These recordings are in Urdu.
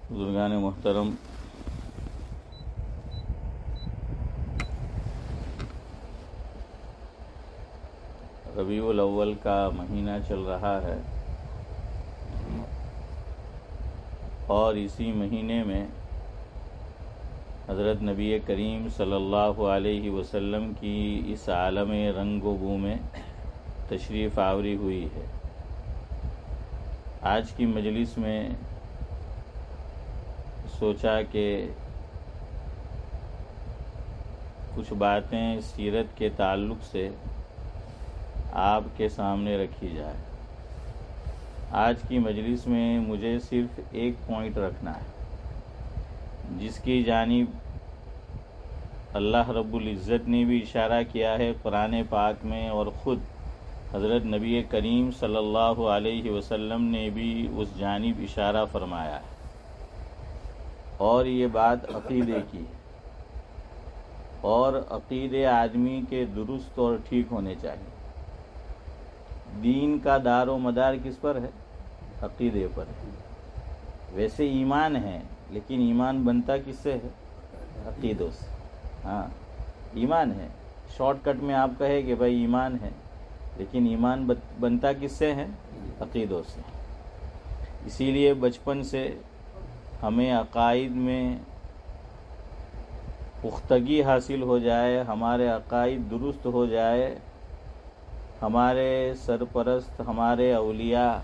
بزرگان محترم، ربیع الاول کا مہینہ چل رہا ہے اور اسی مہینے میں حضرت نبی کریم صلی اللہ علیہ وسلم کی اس عالم رنگ و بو میں تشریف آوری ہوئی ہے۔ آج کی مجلس میں سوچا کہ کچھ باتیں سیرت کے تعلق سے آپ کے سامنے رکھی جائے۔ آج کی مجلس میں مجھے صرف ایک پوائنٹ رکھنا ہے، جس کی جانب اللہ رب العزت نے بھی اشارہ کیا ہے قرآن پاک میں، اور خود حضرت نبی کریم صلی اللہ علیہ وسلم نے بھی اس جانب اشارہ فرمایا ہے، اور یہ بات عقیدے کی ہے، اور عقیدے آدمی کے درست اور ٹھیک ہونے چاہیے۔ دین کا دار و مدار کس پر ہے؟ عقیدے پر ہے۔ ویسے ایمان ہے، لیکن ایمان بنتا کس سے ہے؟ عقیدوں سے۔ ہاں، ایمان ہے، شارٹ کٹ میں آپ کہے کہ بھائی ایمان ہے، لیکن ایمان بنتا کس سے ہے؟ عقیدوں سے۔ اسی لیے بچپن سے ہمیں عقائد میں پختگی حاصل ہو جائے، ہمارے عقائد درست ہو جائے۔ ہمارے سرپرست، ہمارے اولیاء،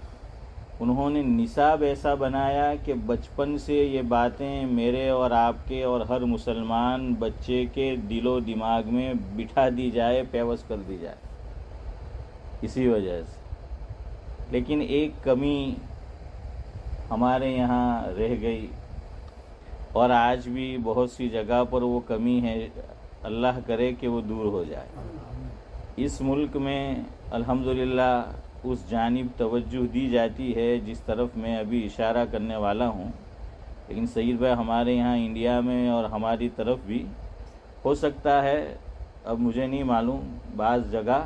انہوں نے نصاب ایسا بنایا کہ بچپن سے یہ باتیں میرے اور آپ کے اور ہر مسلمان بچے کے دل و دماغ میں بٹھا دی جائے، پیوست کر دی جائے۔ اسی وجہ سے لیکن ایک کمی ہمارے یہاں رہ گئی، اور آج بھی بہت سی جگہ پر وہ کمی ہے، اللہ کرے کہ وہ دور ہو جائے۔ اس ملک میں الحمدللہ اس جانب توجہ دی جاتی ہے جس طرف میں ابھی اشارہ کرنے والا ہوں، لیکن سعید بھائی ہمارے یہاں انڈیا میں اور ہماری طرف بھی ہو سکتا ہے، اب مجھے نہیں معلوم، بعض جگہ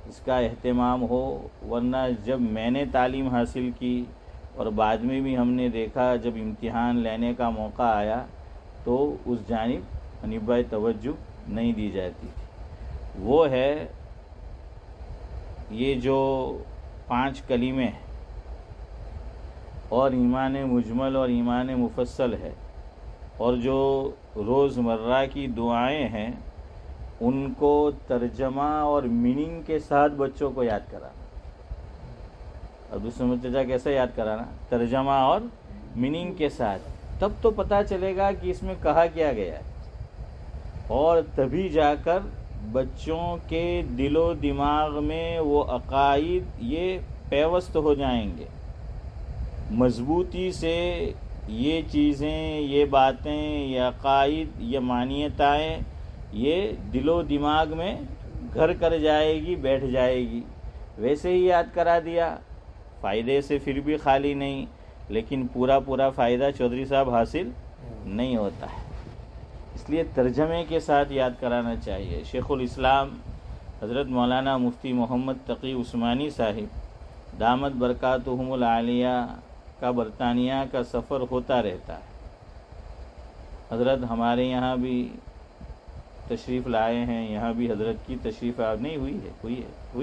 اس کا اہتمام ہو، ورنہ جب میں نے تعلیم حاصل کی اور بعد میں بھی ہم نے دیکھا جب امتحان لینے کا موقع آیا تو اس جانب حنیف بھائی توجہ نہیں دی جاتی تھی۔ وہ ہے یہ جو 5 کلمے ہیں، اور ایمان مجمل اور ایمان مفصل ہے، اور جو روزمرہ کی دعائیں ہیں ان کو ترجمہ اور میننگ کے ساتھ بچوں کو یاد کرانا۔ اب دوسرے متجہ کیسے یاد کرانا؟ ترجمہ اور میننگ کے ساتھ، تب تو پتہ چلے گا کہ اس میں کہا کیا گیا ہے، اور تبھی جا کر بچوں کے دل و دماغ میں وہ عقائد یہ پیوست ہو جائیں گے، مضبوطی سے یہ چیزیں، یہ باتیں، یہ عقائد، یہ معنیتائیں یہ دل و دماغ میں گھر کر جائے گی، بیٹھ جائے گی۔ ویسے ہی یاد کرا دیا، فائدے سے پھر بھی خالی نہیں، لیکن پورا فائدہ چودھری صاحب حاصل نہیں ہوتا ہے، اس لیے ترجمے کے ساتھ یاد کرانا چاہیے۔ شیخ الاسلام حضرت مولانا مفتی محمد تقی عثمانی صاحب دامت برکاتہم العالیہ کا برطانیہ کا سفر ہوتا رہتا ہے۔ حضرت ہمارے یہاں بھی تشریف لائے ہیں، یہاں بھی حضرت کی تشریف نہیں ہوئی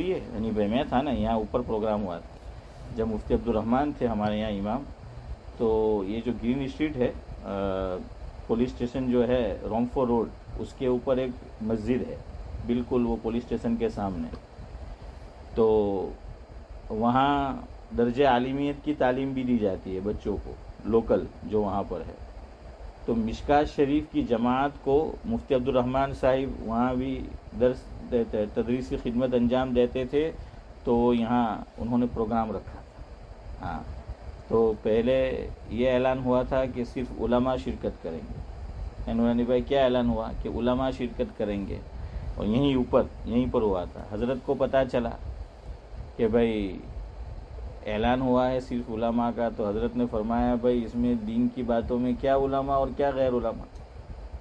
ہے یعنی بھائی میں تھا نا، یہاں اوپر پروگرام ہوا تھا جب مفتی عبد الرحمن تھے ہمارے یہاں امام۔ تو یہ جو گرین اسٹریٹ ہے، پولیس اسٹیشن جو ہے رومفو روڈ، اس کے اوپر ایک مسجد ہے، بالکل وہ پولیس اسٹیشن کے سامنے۔ تو وہاں درجہ عالمیت کی تعلیم بھی دی جاتی ہے بچوں کو، لوکل جو وہاں پر ہے۔ تو مشکات شریف کی جماعت کو مفتی عبد الرحمن صاحب وہاں بھی درس تدریسی خدمت انجام دیتے تھے، تو یہاں انہوں نے پروگرام رکھا تھا۔ ہاں، تو پہلے یہ اعلان ہوا تھا کہ صرف علماء شرکت کریں گے۔ نورانی بھائی کیا اعلان ہوا کہ علماء شرکت کریں گے، اور یہیں پر ہوا تھا۔ حضرت کو پتہ چلا کہ بھائی اعلان ہوا ہے صرف علماء کا، تو حضرت نے فرمایا بھائی اس میں دین کی باتوں میں کیا علماء اور کیا غیر علماء،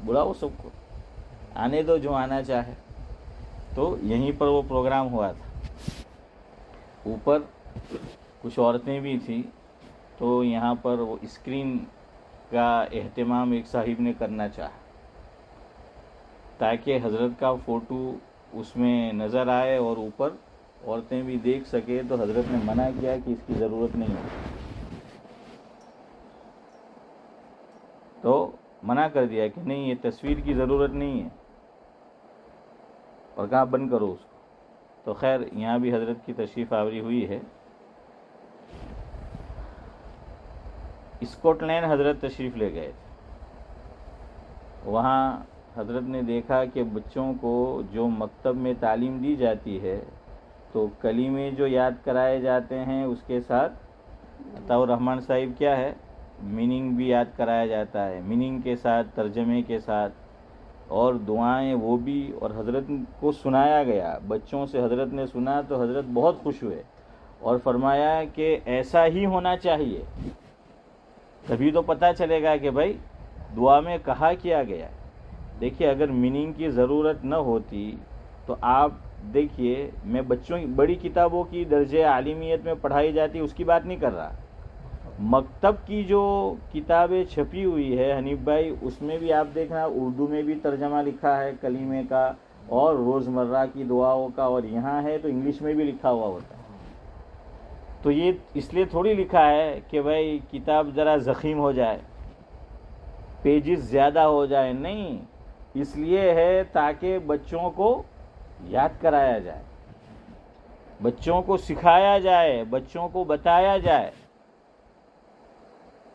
بلاؤ سب کو، آنے دو جو آنا چاہے۔ تو یہیں پر وہ پروگرام ہوا تھا۔ اوپر کچھ عورتیں بھی تھیں، تو یہاں پر وہ اسکرین کا اہتمام ایک صاحب نے کرنا چاہا تاکہ حضرت کا فوٹو اس میں نظر آئے اور اوپر عورتیں بھی دیکھ سکے، تو حضرت نے منع کیا کہ اس کی ضرورت نہیں ہے، تو منع کر دیا کہ نہیں، یہ تصویر کی ضرورت نہیں ہے، اور کہا بند کرو اس کو۔ تو خیر یہاں بھی حضرت کی تشریف آوری ہوئی ہے۔ اسکاٹ لینڈ حضرت تشریف لے گئے تھے، وہاں حضرت نے دیکھا کہ بچوں کو جو مکتب میں تعلیم دی جاتی ہے تو کلمے جو یاد کرائے جاتے ہیں اس کے ساتھ عطاء الرحمن صاحب کیا ہے، میننگ بھی یاد کرایا جاتا ہے، میننگ کے ساتھ، ترجمے کے ساتھ، اور دعائیں وہ بھی، اور حضرت کو سنایا گیا، بچوں سے حضرت نے سنا تو حضرت بہت خوش ہوئے اور فرمایا کہ ایسا ہی ہونا چاہیے، تبھی تو پتہ چلے گا کہ بھائی دعا میں کہا کیا گیا ہے۔ دیکھیے اگر میننگ کی ضرورت نہ ہوتی تو آپ دیکھیے، میں بچوں بڑی کتابوں کی درجہ عالمیت میں پڑھائی جاتی اس کی بات نہیں کر رہا، مکتب کی جو کتابیں چھپی ہوئی ہے حنیف بھائی، اس میں بھی آپ دیکھنا اردو میں بھی ترجمہ لکھا ہے کلمے کا اور روزمرہ کی دعاؤں کا، اور یہاں ہے تو انگلش میں بھی لکھا ہوا ہوتا ہے۔ تو یہ اس لیے تھوڑی لکھا ہے کہ بھائی کتاب ذرا زخیم ہو جائے، پیجز زیادہ ہو جائے، نہیں، اس لیے ہے تاکہ بچوں کو یاد کرایا جائے، بچوں کو سکھایا جائے، بچوں کو بتایا جائے۔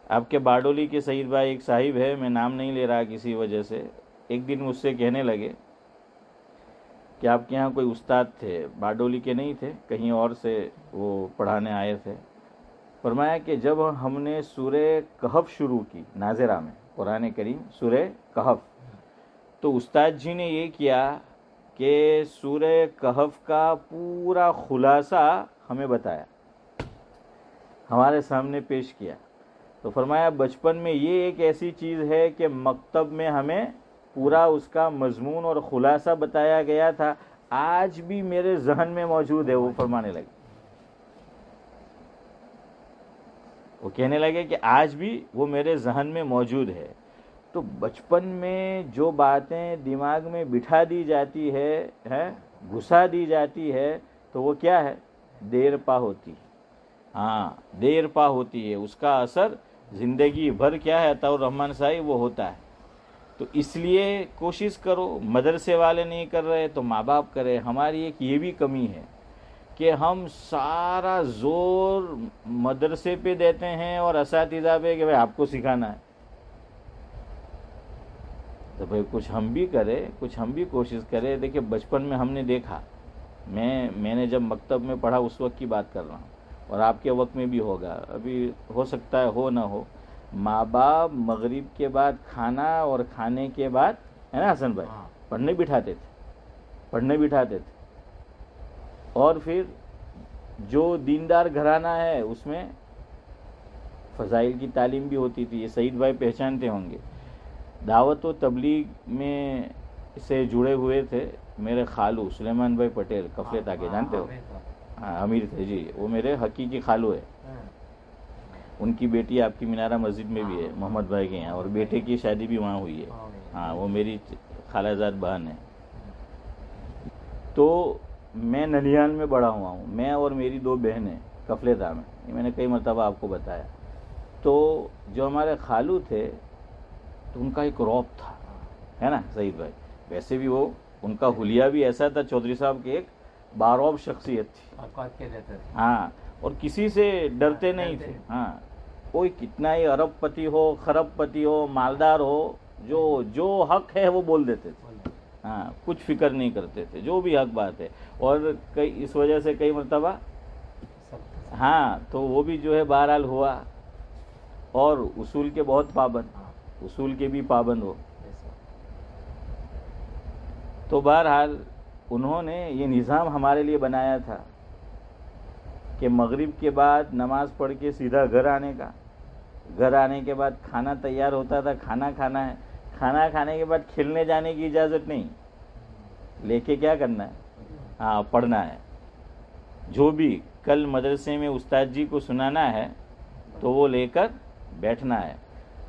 آپ کے باڈولی کے سعید بھائی ایک صاحب ہے، میں نام نہیں لے رہا کسی وجہ سے، ایک دن مجھ سے کہنے لگے کہ آپ کے ہاں کوئی استاد تھے، باڈولی کے نہیں تھے، کہیں اور سے وہ پڑھانے آئے تھے، فرمایا کہ جب ہم نے سورہ کہف شروع کی ناظرہ میں، قرآن کریم سورہ کہف، تو استاد جی نے یہ کیا کہ سورہ کہف کا پورا خلاصہ ہمیں بتایا، ہمارے سامنے پیش کیا، تو فرمایا بچپن میں یہ ایک ایسی چیز ہے کہ مکتب میں ہمیں پورا اس کا مضمون اور خلاصہ بتایا گیا تھا، آج بھی میرے ذہن میں موجود ہے۔ وہ فرمانے لگے، وہ کہنے لگے کہ آج بھی وہ میرے ذہن میں موجود ہے۔ تو بچپن میں جو باتیں دماغ میں بٹھا دی جاتی ہے، گھسا دی جاتی ہے، تو وہ کیا ہے، دیر پا ہوتی ہے، ہاں دیر پا ہوتی ہے، اس کا اثر زندگی بھر کیا ہے عطاء الرحمن صاحب وہ ہوتا ہے۔ تو اس لیے کوشش کرو، مدرسے والے نہیں کر رہے تو ماں باپ کرے۔ ہماری ایک یہ بھی کمی ہے کہ ہم سارا زور مدرسے پہ دیتے ہیں اور اساتذہ پہ کہ بھائی آپ کو سکھانا ہے، تو بھائی کچھ ہم بھی کریں، کچھ ہم بھی کوشش کریں۔ دیکھیں بچپن میں ہم نے دیکھا، میں نے جب مکتب میں پڑھا اس وقت کی بات کر رہا ہوں، اور آپ کے وقت میں بھی ہوگا، ابھی ہو سکتا ہے ہو نہ ہو، ماں باپ مغرب کے بعد کھانا اور کھانے کے بعد، ہے نا حسن بھائی، پڑھنے بٹھاتے تھے، اور پھر جو دیندار گھرانہ ہے اس میں فضائل کی تعلیم بھی ہوتی تھی، یہ سعید بھائی پہچانتے ہوں گے۔ دعوت و تبلیغ میں سے جڑے ہوئے تھے میرے خالو سلیمان بھائی پٹیل، کفلے تاکہ جانتے ہو، ہاں امیر تھے جی، وہ میرے حقیقی خالو ہے، ان کی بیٹی آپ کی مینارہ مسجد میں بھی ہے محمد بھائی کے یہاں، اور بیٹے کی شادی بھی وہاں ہوئی ہے، ہاں وہ میری خالہ زاد بہن ہے۔ تو میں ننیال میں بڑا ہوا ہوں، میں اور میری دو بہنیں کفلے تا میں، یہ میں نے کئی مرتبہ آپ کو بتایا۔ تو جو ہمارے خالو تھے تو ان کا ایک رعب تھا، ہے نا سعید بھائی، ویسے بھی وہ ان کا حلیہ بھی ایسا تھا، چودھری صاحب کی ایک بارعب شخصیت تھی، ہاں، اور کسی سے ڈرتے نہیں تھے، ہاں، کوئی کتنا ہی ارب پتی ہو، خرب پتی ہو، مالدار ہو، جو حق ہے وہ بول دیتے تھے، ہاں، کچھ فکر نہیں کرتے تھے، جو بھی حق بات ہے، اور اس وجہ سے کئی مرتبہ، ہاں، تو وہ بھی جو ہے بہرحال ہوا، اور اصول کے بہت پابند، اصول کے بھی پابند ہو۔ تو بہرحال انہوں نے یہ نظام ہمارے لیے بنایا تھا کہ مغرب کے بعد نماز پڑھ کے سیدھا گھر آنے کا، گھر آنے کے بعد کھانا تیار ہوتا تھا، کھانا کھانا ہے، کھانا کھانے کے بعد کھیلنے جانے کی اجازت نہیں، لے کے کیا کرنا ہے، ہاں پڑھنا ہے، جو بھی کل مدرسے میں استاد جی کو سنانا ہے تو وہ لے کر بیٹھنا ہے۔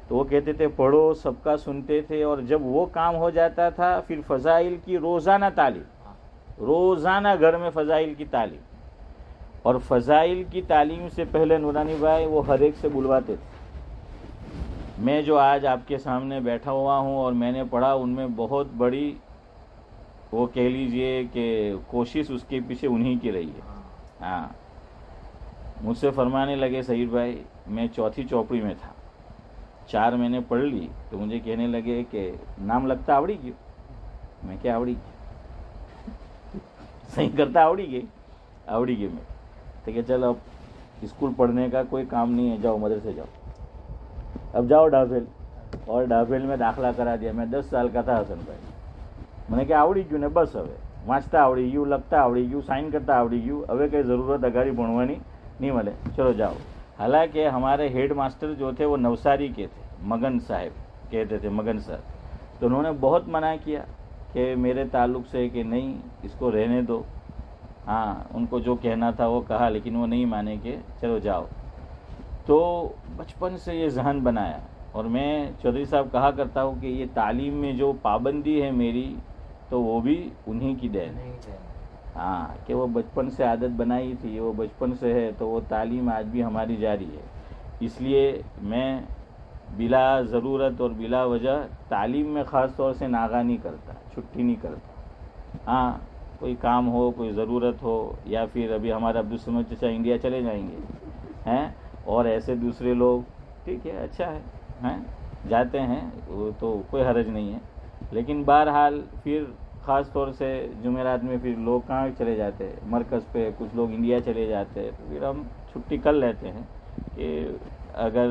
تو وہ کہتے تھے پڑھو، سب کا سنتے تھے، اور جب وہ کام ہو جاتا تھا پھر فضائل کی روزانہ تعلیم، روزانہ گھر میں فضائل کی تعلیم. اور فضائل کی تعلیم سے پہلے نورانی بھائی وہ ہر ایک سے بلواتے تھے. میں جو آج آپ کے سامنے بیٹھا ہوا ہوں اور میں نے پڑھا، ان میں بہت بڑی وہ کہہ لیجئے کہ کوشش اس کے پیچھے انہی کی رہی ہے. ہاں، مجھ سے فرمانے لگے سعید بھائی، میں چوتھی چوپڑی میں تھا، 4 مہینے پڑھ لی تو مجھے کہنے لگے کہ نام لگتا آوڑی کیوں؟ میں کیا آوڑی گئی، صحیح کرتا آوڑی گئی میں. تو کہ چل اب اسکول پڑھنے کا کوئی کام نہیں ہے، جاؤ مدرسے جاؤ. اب جاؤ ڈھابیل، اور ڈھابیل میں داخلہ کرا دیا. میں 10 سال کا تھا حسن بھائی. میں نے کہا આવડી ગયું ને બસ, હવે વાંચતા આવડી ગયું, લખતા આવડી ગયું, સાઇન કરતા આવડી ગયું, હવે કંઈ ضرورت અગાડી ભણવાની نہیں મળે, چلو جاؤ. حالانکہ ہمارے ہیڈ ماسٹر جو تھے وہ نوساری کے تھے، مگن صاحب کہتے تھے، مگن سر. تو انہوں نے بہت منع کیا کہ میرے تعلق سے کہ نہیں اس کو رہنے دو. ہاں، ان کو جو کہنا تھا وہ کہا، لیکن وہ نہیں مانے کہ چلو جاؤ. تو بچپن سے یہ ذہن بنایا. اور میں چودھری صاحب کہا کرتا ہوں کہ یہ تعلیم میں جو پابندی ہے میری، تو وہ بھی انہی کی دین ہے. ہاں، کہ وہ بچپن سے عادت بنائی تھی، وہ بچپن سے ہے، تو وہ تعلیم آج بھی ہماری جاری ہے. اس لیے میں بلا ضرورت اور بلا وجہ تعلیم میں خاص طور سے ناغہ نہیں کرتا، چھٹی نہیں کرتا. ہاں، کوئی کام ہو، کوئی ضرورت ہو، یا پھر ابھی ہمارا عبدالصمد چچا انڈیا چلے جائیں گے ہیں، اور ایسے دوسرے لوگ، ٹھیک ہے، اچھا ہے، ہیں جاتے ہیں، وہ تو کوئی حرج نہیں ہے. لیکن بہرحال پھر خاص طور سے جمعرات میں پھر لوگ کہاں چلے جاتے ہیں مرکز پہ، کچھ لوگ انڈیا چلے جاتے ہیں، تو پھر ہم چھٹی کر لیتے ہیں کہ اگر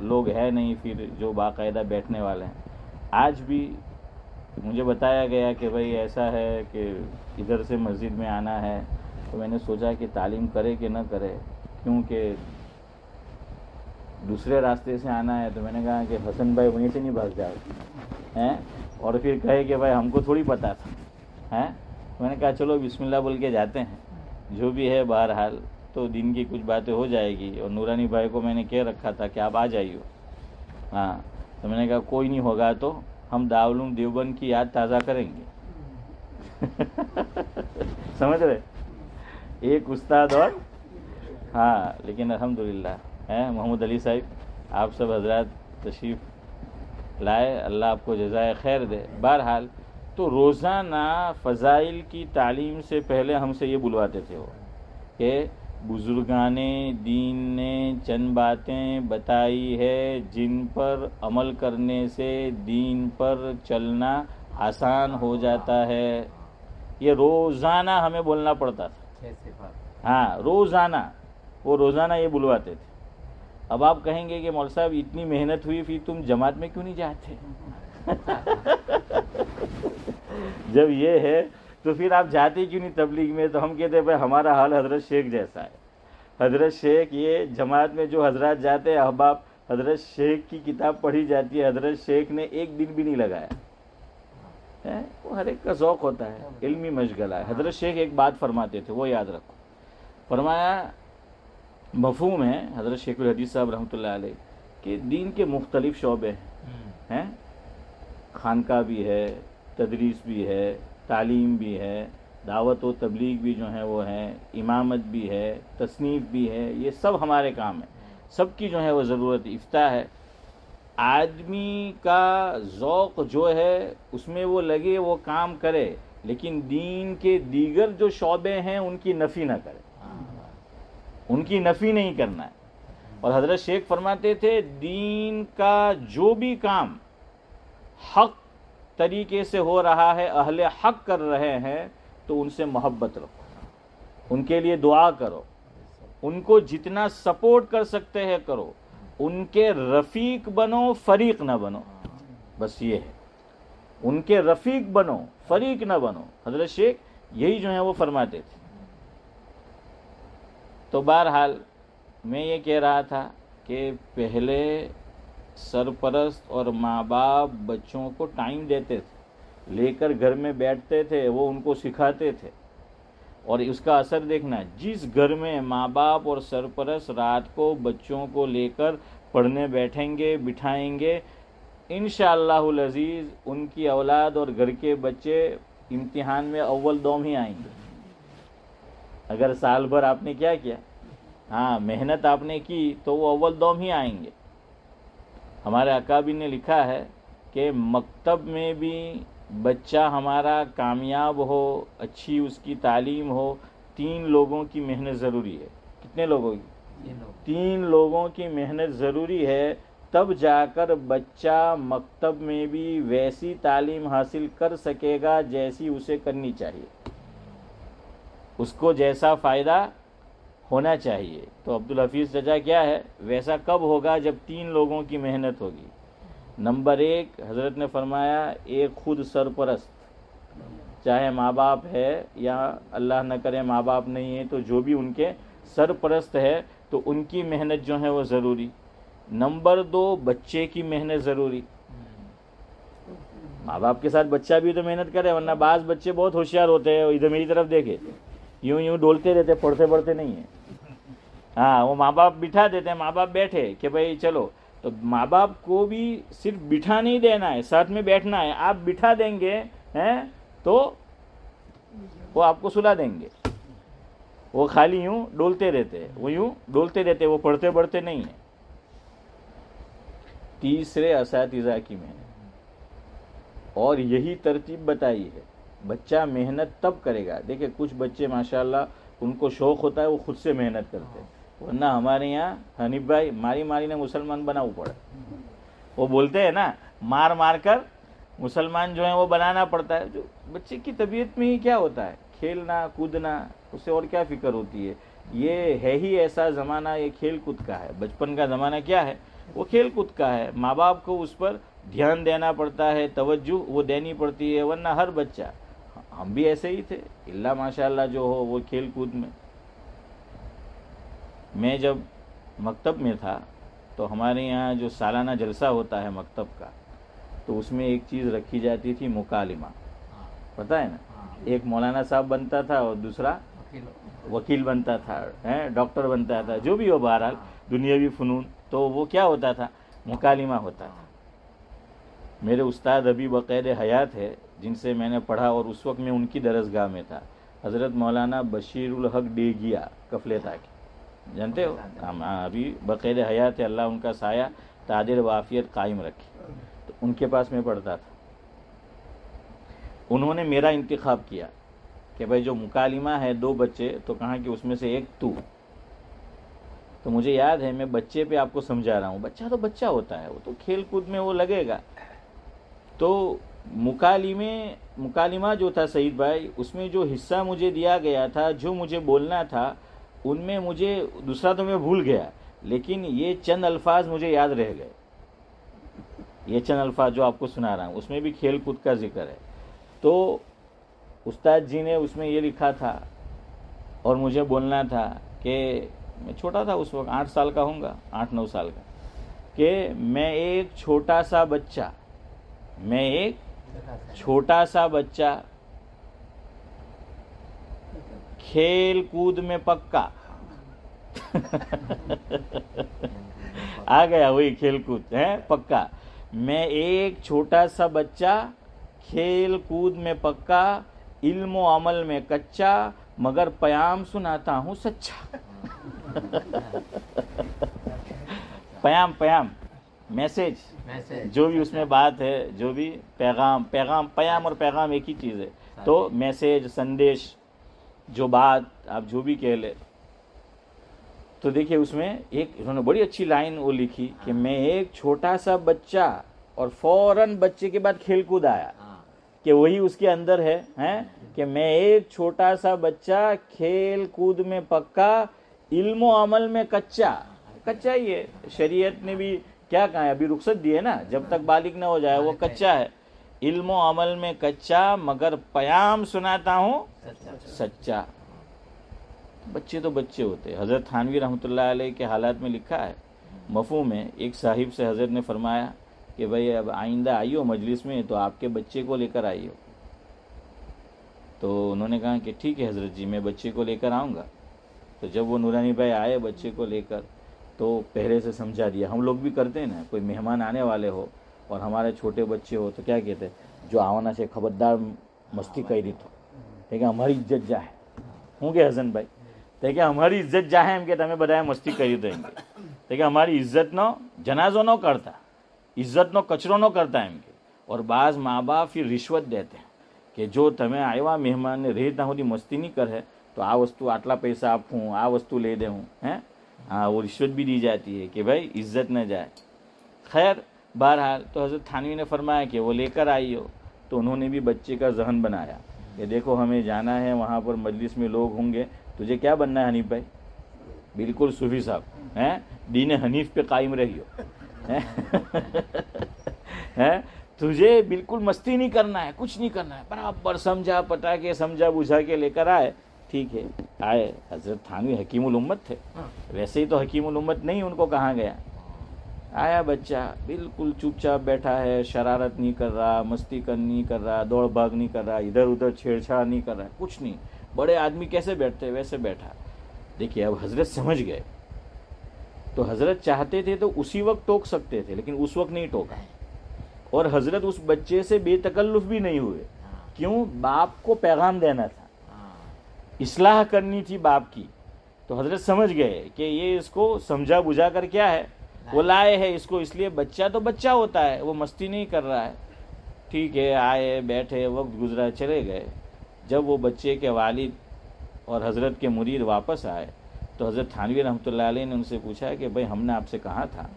لوگ ہے نہیں پھر جو باقاعدہ بیٹھنے والے ہیں. آج بھی مجھے بتایا گیا کہ بھئی ایسا ہے کہ ادھر سے مسجد میں آنا ہے، تو میں نے سوچا کہ تعلیم کرے کہ نہ کرے، کیونکہ دوسرے راستے سے آنا ہے. تو میں نے کہا کہ حسن بھائی وہیں سے نہیں بھاگ جاؤ ہیں، اور پھر کہے کہ بھائی ہم کو تھوڑی پتہ تھا ہیں. میں نے کہا چلو بسم اللہ بول کے جاتے ہیں، جو بھی ہے بہرحال تو دن کی کچھ باتیں ہو جائے گی. اور نورانی بھائی کو میں نے کہہ رکھا تھا کہ آپ آ جائیے. ہاں، تو میں نے کہا کوئی نہیں ہوگا تو ہم دارالعلوم دیوبند کی یاد تازہ کریں گے. سمجھ رہے، ایک استاد اور. ہاں، لیکن الحمدللہ محمد علی صاحب آپ سب حضرات تشریف لائے، اللہ آپ کو جزائے خیر دے. بہرحال تو روزانہ فضائل کی تعلیم سے پہلے ہم سے یہ بلواتے تھے وہ کہ بزرگان دین نے چند باتیں بتائی ہے جن پر عمل کرنے سے دین پر چلنا آسان ہو جاتا ہے. یہ روزانہ ہمیں بولنا پڑتا تھا. ہاں، روزانہ، وہ روزانہ یہ بلواتے تھے. اب آپ کہیں گے کہ مول صاحب اتنی محنت ہوئی پھر تم جماعت میں کیوں نہیں جاتے؟ جب یہ ہے تو پھر آپ جاتے کیوں نہیں تبلیغ میں؟ تو ہم کہتے ہیں بھائی ہمارا حال حضرت شیخ جیسا ہے. حضرت شیخ، یہ جماعت میں جو حضرات جاتے ہیں احباب، حضرت شیخ کی کتاب پڑھی جاتی ہے، حضرت شیخ نے ایک دن بھی نہیں لگایا. وہ ہر ایک کا ذوق ہوتا ہے، علمی مشغلہ ہے. حضرت شیخ ایک بات فرماتے تھے، وہ یاد رکھو. فرمایا مفہوم ہے حضرت شیخ الحدیث صاحب رحمۃ اللہ علیہ کہ دین کے مختلف شعبے ہیں، خانقاہ بھی ہے، تدریس بھی ہے، تعلیم بھی ہے، دعوت و تبلیغ بھی جو ہیں وہ ہیں، امامت بھی ہے، تصنیف بھی ہے. یہ سب ہمارے کام ہیں، سب کی جو ہے وہ ضرورت. افتاء ہے. آدمی کا ذوق جو ہے اس میں وہ لگے، وہ کام کرے، لیکن دین کے دیگر جو شعبے ہیں ان کی نفی نہ کرے، ان کی نفی نہیں کرنا ہے. اور حضرت شیخ فرماتے تھے دین کا جو بھی کام حق طریقے سے ہو رہا ہے، اہل حق کر رہے ہیں، تو ان سے محبت رکھو، ان کے لیے دعا کرو، ان کو جتنا سپورٹ کر سکتے ہیں کرو، ان کے رفیق بنو، فریق نہ بنو. بس یہ ہے، ان کے رفیق بنو، فریق نہ بنو. حضرت شیخ یہی جو ہے وہ فرماتے تھے. تو بہرحال میں یہ کہہ رہا تھا کہ پہلے سرپرست اور ماں باپ بچوں کو ٹائم دیتے تھے، لے کر گھر میں بیٹھتے تھے، وہ ان کو سکھاتے تھے. اور اس کا اثر دیکھنا، جس گھر میں ماں باپ اور سرپرست رات کو بچوں کو لے کر پڑھنے بیٹھیں گے، بٹھائیں گے، انشاءاللہ العزیز ان کی اولاد اور گھر کے بچے امتحان میں اول دوم ہی آئیں گے۔ اگر سال بھر آپ نے کیا کیا، ہاں محنت آپ نے کی، تو وہ اول دوم ہی آئیں گے۔ ہمارے اکابر نے لکھا ہے کہ مکتب میں بھی بچہ ہمارا کامیاب ہو، اچھی اس کی تعلیم ہو، 3 لوگوں کی محنت ضروری ہے۔ کتنے لوگوں کی؟ 3 لوگوں کی محنت ضروری ہے، تب جا کر بچہ مکتب میں بھی ویسی تعلیم حاصل کر سکے گا جیسی اسے کرنی چاہیے، اس کو جیسا فائدہ ہونا چاہیے۔ تو عبدالحفیظ چچا کیا ہے، ویسا کب ہوگا؟ جب 3 لوگوں کی محنت ہوگی۔ نمبر 1 حضرت نے فرمایا ایک خود سرپرست، چاہے ماں باپ ہے یا اللہ نہ کرے ماں باپ نہیں ہے تو جو بھی ان کے سرپرست ہے تو ان کی محنت جو ہے وہ ضروری۔ نمبر 2 بچے کی محنت ضروری، ماں باپ کے ساتھ بچہ بھی تو محنت کرے، ورنہ بعض بچے بہت ہوشیار ہوتے ہیں، ادھر میری طرف دیکھے یوں یوں ڈولتے رہتے، پڑھتے نہیں ہیں۔ ہاں وہ ماں باپ بٹھا دیتے ہیں، ماں باپ بیٹھے کہ بھائی چلو، تو ماں باپ کو بھی صرف بٹھا نہیں دینا ہے، ساتھ میں بیٹھنا ہے۔ آپ بٹھا دیں گے تو وہ آپ کو سلا دیں گے، وہ خالی یوں ڈولتے رہتے، وہ یوں ڈولتے رہتے، وہ پڑھتے نہیں ہیں۔ تیسرے اساتذہ کی محنت، اور یہی ترتیب بتائی ہے۔ بچہ محنت تب کرے گا، دیکھیں کچھ بچے ماشاءاللہ ان کو شوق ہوتا ہے وہ خود سے محنت کرتے ہیں، ورنہ ہمارے یہاں حنیف بھائی ماری نے مسلمان بناؤ پڑا، وہ بولتے ہیں نا مار کر مسلمان جو ہیں وہ بنانا پڑتا ہے۔ جو بچے کی طبیعت میں ہی کیا ہوتا ہے، کھیلنا کودنا، اسے اور کیا فکر ہوتی ہے۔ یہ ہے ہی ایسا زمانہ، یہ کھیل کود کا ہے، بچپن کا زمانہ کیا ہے، وہ کھیل کود کا ہے۔ ماں باپ کو اس پر دھیان دینا پڑتا ہے، توجہ وہ دینی پڑتی ہے، ورنہ ہر بچہ، ہم بھی ایسے ہی تھے، اللہ ماشاءاللہ جو ہو وہ کھیل کود میں۔ میں جب مکتب میں تھا تو ہمارے یہاں جو سالانہ جلسہ ہوتا ہے مکتب کا، تو اس میں ایک چیز رکھی جاتی تھی، مکالمہ، پتہ ہے نا، ایک مولانا صاحب بنتا تھا اور دوسرا وکیل بنتا تھا، ڈاکٹر بنتا تھا، جو بھی ہو بہرحال دنیاوی فنون، تو وہ کیا ہوتا تھا، مکالمہ ہوتا تھا۔ میرے استاد ابھی بقید حیات ہے جن سے میں نے پڑھا، اور اس وقت میں ان کی درسگاہ میں تھا، حضرت مولانا بشیر الحق ڈیگیا کفلیتا کے، جانتے ہو، ابھی بقید حیات ہے، اللہ ان کا سایہ تاجر وافیت قائم رکھے۔ تو ان کے پاس میں پڑھتا تھا، انہوں نے میرا انتخاب کیا کہ بھائی جو مکالمہ ہے 2 بچے، تو کہا کہ اس میں سے ایک تو مجھے یاد ہے میں بچے پہ آپ کو سمجھا رہا ہوں، بچہ تو بچہ ہوتا ہے، وہ تو کھیل کود میں وہ لگے گا۔ تو مکالمہ جو تھا سعید بھائی، اس میں جو حصہ مجھے دیا گیا تھا، جو مجھے بولنا تھا، ان میں مجھے دوسرا تو میں بھول گیا، لیکن یہ چند الفاظ مجھے یاد رہ گئے، یہ چند الفاظ جو آپ کو سنا رہا ہوں، اس میں بھی کھیل کود کا ذکر ہے۔ تو استاد جی نے اس میں یہ لکھا تھا، اور مجھے بولنا تھا کہ میں چھوٹا تھا اس وقت، 8 سال کا ہوں گا، 8-9 سال کا، کہ میں ایک چھوٹا سا بچہ کھیل کود میں پکا آ گیا، وہی کھیل کود ہے پکا، میں ایک چھوٹا سا بچہ کھیل کود میں پکا، علم و عمل میں کچا، مگر پیام سناتا ہوں سچا۔ پیام میسج، جو بھی اس میں بات ہے، جو بھی پیام اور پیغام ایک ہی چیز ہے، تو میسج، سندیش، جو بات آپ جو بھی کہہ لے۔ تو دیکھیے اس میں انہوں نے بڑی اچھی لائن وہ لکھی کہ میں ایک چھوٹا سا بچہ، اور فوراً بچے کے بعد کھیل کود آیا، کہ وہی اس کے اندر ہے کہ میں ایک چھوٹا سا بچہ کھیل کود میں پکا، علم و عمل میں کچا ہی ہے۔ شریعت نے بھی کیا کہا ہے، ابھی رخصت دی ہے نا، جب تک بالغ نہ ہو جائے وہ کچا ہے، علم و عمل میں کچا، مگر پیام سناتا ہوں سچا۔ بچے تو بچے ہوتے۔ حضرت تھانوی رحمۃ اللہ علیہ کے حالات میں لکھا ہے، مفہوم میں، ایک صاحب سے حضرت نے فرمایا کہ بھئی اب آئندہ آئیو مجلس میں تو آپ کے بچے کو لے کر آئیو۔ تو انہوں نے کہا کہ ٹھیک ہے حضرت جی، میں بچے کو لے کر آؤں گا۔ تو جب وہ نورانی بھائی آئے بچے کو لے کر، تو پہلے سے سمجھا دیا. ہم لوگ بھی کرتے ہیں نا, کوئی مہمان آنے والے ہو اور ہمارے چھوٹے بچے ہو تو کیا کہتے ہیں, جو آنا سے خبردار مستی کری تو ٹھیک ہے ہماری عزت جائے ہوں گے حسن بھائی, ٹھیک ہے ہماری عزت جائے ہم کہتے ہمیں بتایا مستی کری دیں گے, ٹھیک ہے ہماری عزت نو جنازو نو کرتا, عزت نو کچرو نو کرتا ہے. اور بعض ماں باپ پھر رشوت دیتے ہیں کہ جو تمہیں آیا مہمان نے رہی ત્યાં સુધી مستی نہیں کرے تو આ વસ્તુ આટલા પૈસા આપું, આ વસ્તુ લઈ દઉં ہیں. ہاں وہ رشوت بھی دی جاتی ہے کہ بھائی عزت نہ جائے. خیر بہرحال تو حضرت تھانوی نے فرمایا کہ وہ لے کر آئی ہو. تو انہوں نے بھی بچے کا ذہن بنایا کہ دیکھو ہمیں جانا ہے وہاں پر مجلس میں لوگ ہوں گے, تجھے کیا بننا ہے حنیف بھائی؟ بالکل صوفی صاحب ہیں, دین حنیف پہ قائم رہی ہو, تجھے بالکل مستی نہیں کرنا ہے, کچھ نہیں کرنا ہے, برابر سمجھا پٹا کے سمجھا بجھا کے لے کر آئے. ٹھیک ہے آئے, حضرت تھانوی حکیم الامت تھے, ویسے ہی تو حکیم الامت نہیں, ان کو کہاں گیا. آیا بچہ بالکل چپ چاپ بیٹھا ہے, شرارت نہیں کر رہا, مستی نہیں کر رہا, دوڑ بھاگ نہیں کر رہا, ادھر ادھر چھیڑ چھاڑ نہیں کر رہا, کچھ نہیں. بڑے آدمی کیسے بیٹھتے ویسے بیٹھا. دیکھیے اب حضرت سمجھ گئے تو حضرت چاہتے تھے تو اسی وقت ٹوک سکتے تھے, لیکن اس وقت نہیں ٹوکا. اور حضرت اس بچے سے بے تکلف بھی نہیں ہوئے. کیوں؟ باپ کو پیغام دینا تھا, اصلاح کرنی تھی باپ کی. تو حضرت سمجھ گئے کہ یہ اس کو سمجھا بجھا کر کیا ہے وہ لائے ہے اس کو, اس لیے بچہ تو بچہ ہوتا ہے, وہ مستی نہیں کر رہا ہے. ٹھیک ہے آئے بیٹھے, وقت گزرا, چلے گئے. جب وہ بچے کے والد اور حضرت کے مرید واپس آئے تو حضرت تھانوی رحمۃ اللہ علیہ نے ان سے پوچھا کہ بھائی ہم نے آپ سے کہا تھا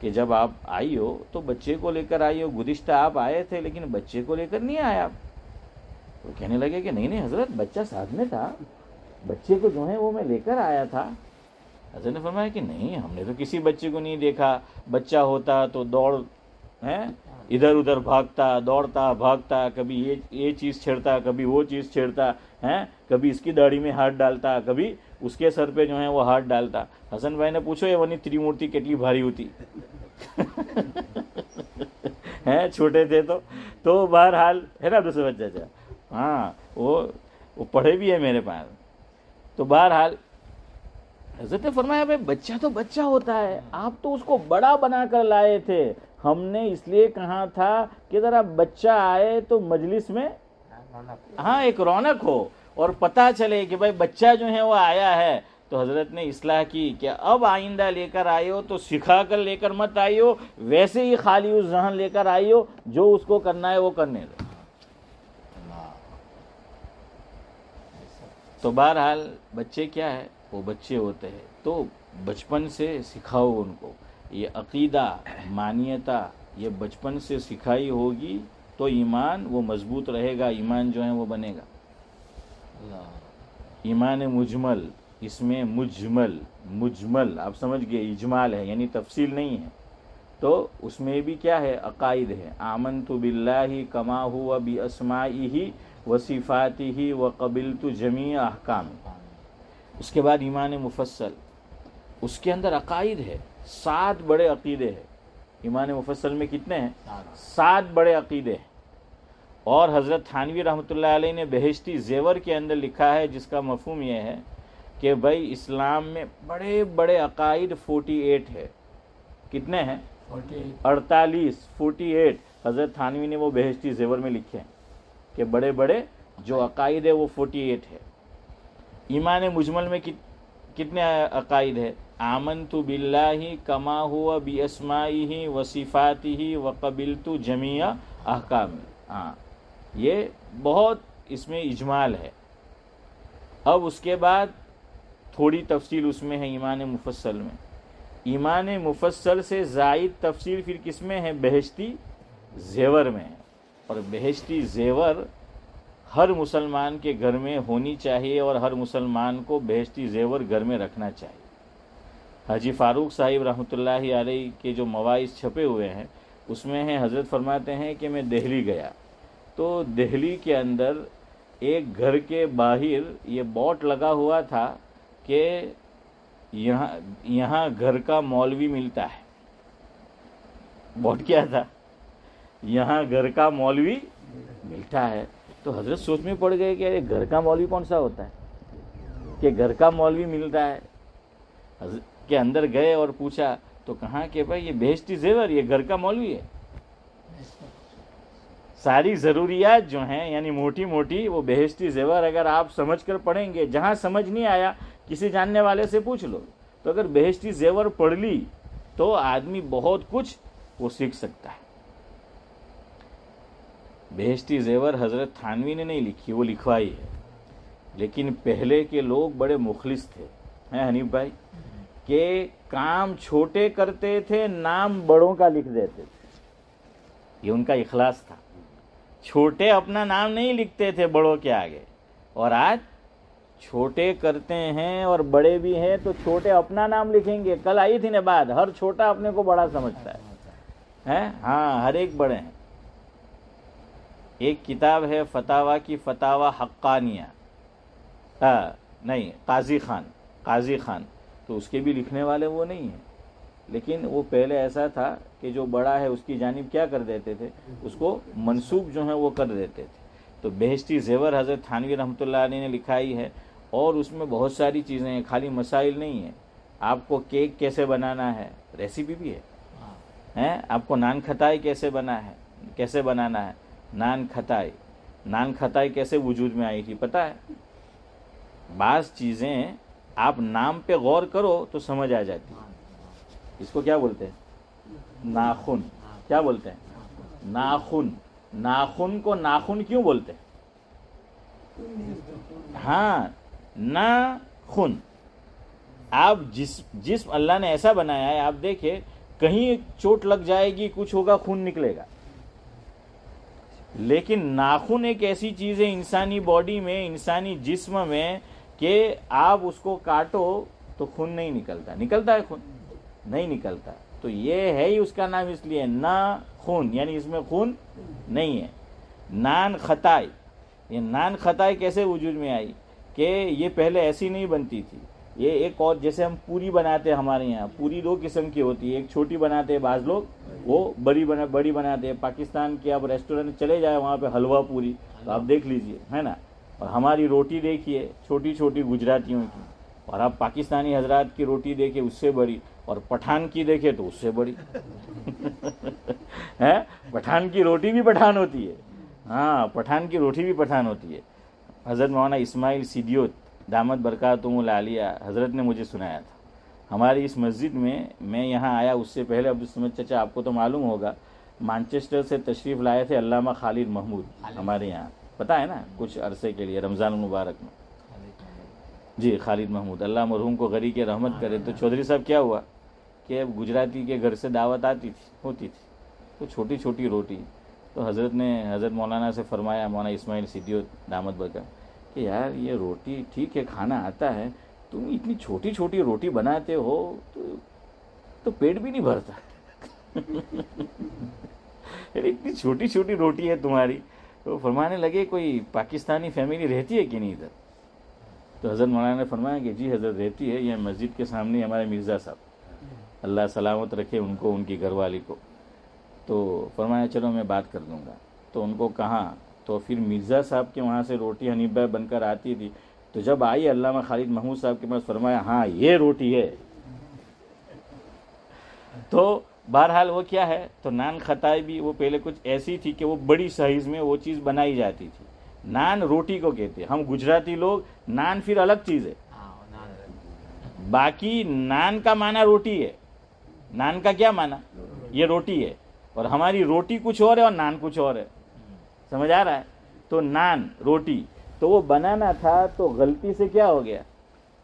کہ جب آپ آئی ہو تو بچے کو لے کر آئی ہو, گزشتہ آپ آئے تھے لیکن بچے کو لے کر نہیں آئے آپ. وہ کہنے لگے کہ نہیں حضرت بچہ ساتھ میں تھا, بچے کو جو ہے وہ میں لے کر آیا تھا. حضرت نے فرمایا کہ نہیں ہم نے تو کسی بچے کو نہیں دیکھا, بچہ ہوتا تو دوڑ ادھر ادھر بھاگتا, دوڑتا بھاگتا, کبھی یہ چیز چھیڑتا, کبھی وہ چیز چھیڑتا, کبھی اس کی داڑھی میں ہاتھ ڈالتا, کبھی اس کے سر پہ جو ہے وہ ہاتھ ڈالتا. حسن بھائی نے پوچھو یہ ونی تریمورتی کتنی بھاری ہوتی ہیں, چھوٹے تھے تو بہرحال ہے نا دوسرے بچہ چاہ, ہاں وہ پڑھے بھی ہے میرے پاس. تو بہرحال حضرت نے فرمایا بھائی بچہ تو بچہ ہوتا ہے, آپ تو اس کو بڑا بنا کر لائے تھے, ہم نے اس لیے کہا تھا کہ ذرا بچہ آئے تو مجلس میں ہاں ایک رونق ہو اور پتہ چلے کہ بھائی بچہ جو ہے وہ آیا ہے. تو حضرت نے اصلاح کی کہ اب آئندہ لے کر آئے ہو تو سکھا کر لے کر مت آئی ہو, ویسے ہی خالی اس ذہن لے کر آئی ہو, جو اس کو کرنا ہے وہ کرنے دو. تو بہرحال بچے کیا ہے وہ بچے ہوتے ہیں, تو بچپن سے سکھاؤ ان کو یہ عقیدہ مانیتا, یہ بچپن سے سکھائی ہوگی تو ایمان وہ مضبوط رہے گا, ایمان جو ہے وہ بنے گا. ایمان مجمل, اس میں مجمل آپ سمجھ گئے, اجمال ہے یعنی تفصیل نہیں ہے. تو اس میں بھی کیا ہے عقائد ہے, آمنت باللہ کما ہوا باسمائہ وصفاتہ وقبلت جمیع احکام. اس کے بعد ایمان مفصل, اس کے اندر عقائد ہے, 7 بڑے عقیدے ہیں. ایمان مفصل میں کتنے ہیں؟ 7 بڑے عقیدے ہیں. اور حضرت تھانوی رحمۃ اللہ علیہ نے بہشتی زیور کے اندر لکھا ہے جس کا مفہوم یہ ہے کہ بھائی اسلام میں بڑے بڑے عقائد 48 ہے. کتنے ہیں؟ 48. حضرت تھانوی نے وہ بہشتی زیور میں لکھے ہیں کہ بڑے بڑے جو عقائد ہے وہ 48 ہے. ایمان مجمل میں کتنے عقائد ہے؟ آمنت باللہ کما ہوا باسمائہ وصفاتہ وقبلت جمیع احکام. ہاں یہ بہت اس میں اجمال ہے. اب اس کے بعد تھوڑی تفصیل اس میں ہے ایمان مفصل میں. ایمان مفصل سے زائد تفصیل پھر کس میں ہے؟ بہشتی زیور میں ہے. اور بہشتی زیور ہر مسلمان کے گھر میں ہونی چاہیے اور ہر مسلمان کو بہشتی زیور گھر میں رکھنا چاہیے. حاجی فاروق صاحب رحمۃ اللہ علیہ کے جو مواعظ چھپے ہوئے ہیں اس میں ہیں, حضرت فرماتے ہیں کہ میں دہلی گیا تو دہلی کے اندر ایک گھر کے باہر یہ بورڈ لگا ہوا تھا کہ یہاں گھر کا مولوی ملتا ہے. بورڈ کیا تھا؟ یہاں گھر کا مولوی ملتا ہے. تو حضرت سوچ میں پڑ گئے کہ گھر کا مولوی کون سا ہوتا ہے کہ گھر کا مولوی ملتا ہے. کہ اندر گئے اور پوچھا تو کہا کہ بھائی یہ بہشتی زیور یہ گھر کا مولوی ہے. ساری ضروریات جو ہیں یعنی موٹی موٹی وہ بہشتی زیور اگر آپ سمجھ کر پڑھیں گے, جہاں سمجھ نہیں آیا کسی جاننے والے سے پوچھ لو, تو اگر بہشتی زیور پڑھ لی تو آدمی بہت کچھ وہ سیکھ سکتا ہے. بہشتی زیور حضرت تھانوی نے نہیں لکھی, وہ لکھوائی ہے, لیکن پہلے کے لوگ بڑے مخلص تھے ہیں حنیف بھائی, کہ کام چھوٹے کرتے تھے, نام بڑوں کا لکھ دیتے تھے. یہ ان کا اخلاص تھا. چھوٹے اپنا نام نہیں لکھتے تھے بڑوں کے آگے, اور آج چھوٹے کرتے ہیں اور بڑے بھی ہیں تو چھوٹے اپنا نام لکھیں گے. کل آئی تھی نا بات, ہر چھوٹا اپنے کو بڑا سمجھتا ہے. ہاں, ہر ایک بڑے ہیں. ایک کتاب ہے فتاوا کی, فتاوا حقانیہ, نہیں قاضی خان, تو اس کے بھی لکھنے والے وہ نہیں ہیں, لیکن وہ پہلے ایسا تھا کہ جو بڑا ہے اس کی جانب کیا کر دیتے تھے, اس کو منسوب جو ہے وہ کر دیتے تھے. تو بہشتی زیور حضرت تھانوی رحمۃ اللہ علیہ نے لکھائی ہے, اور اس میں بہت ساری چیزیں ہیں, خالی مسائل نہیں ہیں. آپ کو کیک کیسے بنانا ہے, ریسیپی بھی ہے. آپ کو نان کھتائی کیسے بنانا ہے, نان کھتائی کیسے وجود میں آئی تھی پتہ ہے. بعض چیزیں آپ نام پہ غور کرو تو سمجھ آ جاتی. اس کو کیا بولتے ہیں, ناخن. کیا بولتے ہیں, ناخن. ناخن کو ناخن کیوں بولتے ہیں؟ ہاں, ناخن. آپ جسم اللہ نے ایسا بنایا ہے, آپ دیکھیں کہیں چوٹ لگ جائے گی, کچھ ہوگا, خون نکلے گا. لیکن ناخن ایک ایسی چیز ہے انسانی باڈی میں, انسانی جسم میں, کہ آپ اس کو کاٹو تو خون نہیں نکلتا. نکلتا ہے خون؟ نہیں نکلتا. تو یہ ہے ہی اس کا نام اس لیے ناخن, یعنی اس میں خون نہیں ہے. نان خطائی, یہ نان خطائی کیسے وجود میں آئی کہ یہ پہلے ایسی نہیں بنتی تھی. یہ ایک اور, جیسے ہم پوری بناتے ہیں, ہمارے یہاں پوری دو قسم کی ہوتی ہے, ایک چھوٹی بناتے ہیں بعض لوگ, وہ بڑی بناتے ہیں. پاکستان کے آپ ریسٹورنٹ چلے جائیں, وہاں پہ حلوہ پوری تو آپ دیکھ لیجئے, ہے نا. اور ہماری روٹی دیکھیے چھوٹی چھوٹی گجراتیوں کی, اور آپ پاکستانی حضرات کی روٹی دیکھیں اس سے بڑی, اور پٹھان کی دیکھیں تو اس سے بڑی. پٹھان کی روٹی بھی پٹھان ہوتی ہے. ہاں, پٹھان کی روٹی بھی پٹھان ہوتی ہے. حضرت مولانا اسماعیل سیدیوت دامت برکاتہم العالیہ حضرت نے مجھے سنایا تھا. ہماری اس مسجد میں یہاں آیا اس سے پہلے عبدالصمد چچا, آپ کو تو معلوم ہوگا, مانچسٹر سے تشریف لائے تھے علامہ خالد محمود ہمارے یہاں, پتہ ہے نا, کچھ عرصے کے لیے رمضان المبارک میں. جی, خالد محمود, اللہ مرحوم کو غری کے رحمت کرے. تو چودھری صاحب کیا ہوا کہ اب گجراتی کے گھر سے دعوت ہوتی تھی, تو چھوٹی چھوٹی روٹی. تو حضرت نے حضرت مولانا سے فرمایا, مولانا اسماعیل سیدیوت دامت برکات, کہ یار یہ روٹی ٹھیک ہے, کھانا آتا ہے, تم اتنی چھوٹی چھوٹی روٹی بناتے ہو تو پیٹ بھی نہیں بھرتا. اتنی چھوٹی چھوٹی روٹی ہے تمہاری. تو فرمانے لگے کوئی پاکستانی فیملی رہتی ہے کہ نہیں ادھر؟ تو حضرت مولانا نے فرمایا کہ جی حضرت رہتی ہے, یہ مسجد کے سامنے ہمارے مرزا صاحب, اللہ سلامت رکھے ان کو, ان کی گھر والی کو. تو فرمایا چلو میں بات کر دوں گا. تو ان کو کہاں, تو پھر مرزا صاحب کے وہاں سے روٹی حنیف بھائی بن کر آتی تھی. تو جب آئی علامہ خالد محمود صاحب کے پاس, فرمایا ہاں یہ روٹی ہے. تو بہرحال وہ کیا ہے, تو نان خطائی بھی وہ پہلے کچھ ایسی تھی کہ وہ بڑی سائز میں وہ چیز بنائی جاتی تھی. نان روٹی کو کہتے ہیں ہم گجراتی لوگ, نان پھر الگ چیز ہے. باقی نان کا معنی روٹی ہے. نان کا کیا معنی, یہ روٹی ہے, اور ہماری روٹی کچھ اور ہے اور نان کچھ اور ہے. سمجھ آ رہا ہے؟ تو نان روٹی تو وہ بنانا تھا, تو غلطی سے کیا ہو گیا,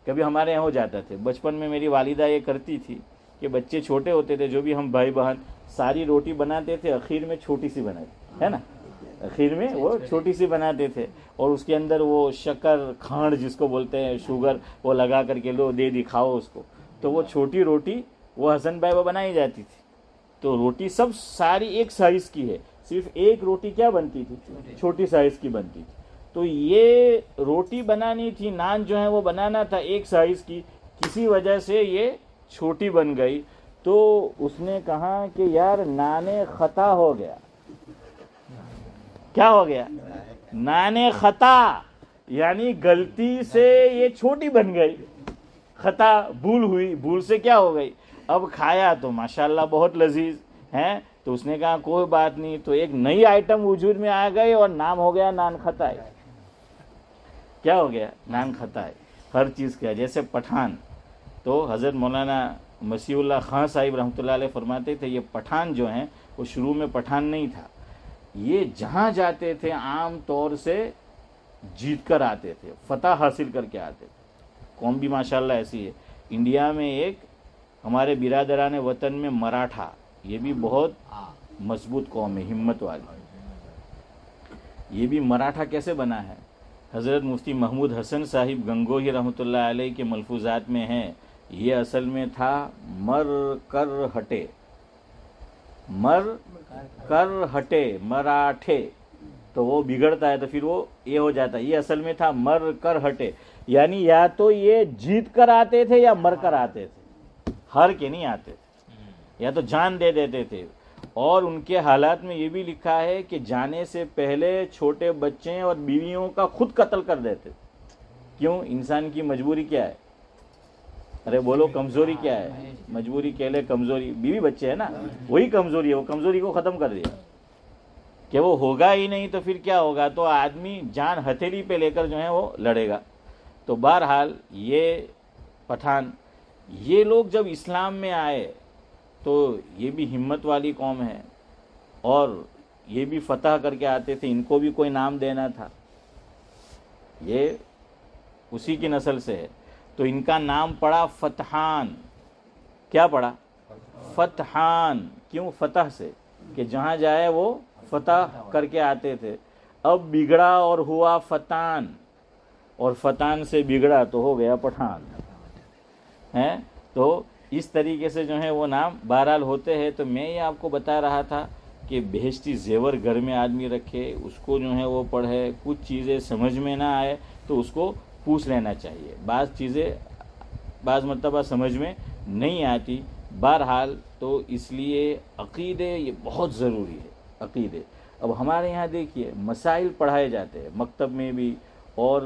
کبھی ہمارے یہاں ہو جاتا تھا بچپن میں, میری والدہ یہ کرتی تھی کہ بچے چھوٹے ہوتے تھے, جو بھی ہم بھائی بہن ساری روٹی بناتے تھے, اخیر میں چھوٹی سی بناتی ہے نا, اخیر میں وہ چھوٹی سی بناتے تھے, اور اس کے اندر وہ شکر کھانڈ جس کو بولتے ہیں, شوگر, وہ لگا کر کے لو دے دی کھاؤ اس کو. تو وہ چھوٹی روٹی وہ حسن بھائی وہ بنائی جاتی تھی. تو روٹی سب ساری ایک سائز کی ہے, صرف ایک روٹی کیا بنتی تھی, چھوٹی سائز کی بنتی تھی. تو یہ روٹی بنانی تھی, نان جو ہے وہ بنانا تھا ایک سائز کی, کسی وجہ سے یہ چھوٹی بن گئی. تو اس نے کہا کہ یار نان خطا ہو گیا. کیا ہو گیا, نان خطا, یعنی غلطی سے یہ چھوٹی بن گئی. خطا بھول ہوئی، بھول سے کیا ہو گئی، اب کھایا تو ماشاءاللہ بہت لذیذ ہیں، تو اس نے کہا کوئی بات نہیں، تو ایک نئی آئٹم وجود میں آ گئی اور نام ہو گیا نان خطائے. کیا ہو گیا؟ نان خطائے. ہر چیز کا جیسے پٹھان، تو حضرت مولانا مسیح اللہ خان صاحب رحمۃ اللہ علیہ فرماتے تھے یہ پٹھان جو ہیں وہ شروع میں پٹھان نہیں تھا، یہ جہاں جاتے تھے عام طور سے جیت کر آتے تھے، فتح حاصل کر کے آتے تھے. قوم بھی ماشاءاللہ ایسی ہے. انڈیا میں ایک ہمارے برادران وطن میں مراٹھا، یہ بھی بہت مضبوط قوم ہے، ہمت والی. یہ بھی مراٹھا کیسے بنا ہے؟ حضرت مفتی محمود حسن صاحب گنگوہی رحمۃ اللہ علیہ کے ملفوظات میں ہیں، یہ اصل میں تھا مر کر ہٹے، مر کر ہٹے، مراٹھے، تو وہ بگڑتا ہے تو پھر وہ یہ ہو جاتا ہے. یہ اصل میں تھا مر کر ہٹے، یعنی یا تو یہ جیت کر آتے تھے یا مر کر آتے تھے، ہار کے نہیں آتے تھے، یا تو جان دے دیتے تھے. اور ان کے حالات میں یہ بھی لکھا ہے کہ جانے سے پہلے چھوٹے بچے اور بیویوں کا خود قتل کر دیتے. کیوں؟ انسان کی مجبوری کیا ہے؟ ارے بولو، کمزوری کیا ہے؟ مجبوری کہہ لے کمزوری، بیوی بچے ہے نا، وہی کمزوری ہے. وہ کمزوری کو ختم کر دیا کہ وہ ہوگا ہی نہیں تو پھر کیا ہوگا، تو آدمی جان ہتھیلی پہ لے کر جو ہے وہ لڑے گا. تو بہرحال یہ پٹھان، یہ لوگ جب اسلام میں آئے تو یہ بھی ہمت والی قوم ہے، اور یہ بھی فتح کر کے آتے تھے. ان کو بھی کوئی نام دینا تھا، یہ اسی کی نسل سے ہے، تو ان کا نام پڑا فتحان. کیا پڑا؟ فتحان. کیوں؟ فتح سے، کہ جہاں جائے وہ فتح کر کے آتے تھے. اب بگڑا اور ہوا فتان، اور فتان سے بگڑا تو ہو گیا پٹھان ہیں. تو اس طریقے سے جو ہے وہ نام بہرحال ہوتے ہیں. تو میں یہ آپ کو بتا رہا تھا کہ بہشتی زیور گھر میں آدمی رکھے، اس کو جو ہے وہ پڑھے، کچھ چیزیں سمجھ میں نہ آئے تو اس کو پوچھ لینا چاہیے. بعض چیزیں بعض مرتبہ سمجھ میں نہیں آتی. بہرحال تو اس لیے عقیدے یہ بہت ضروری ہے. عقیدے اب ہمارے یہاں دیکھیے مسائل پڑھائے جاتے ہیں مکتب میں بھی اور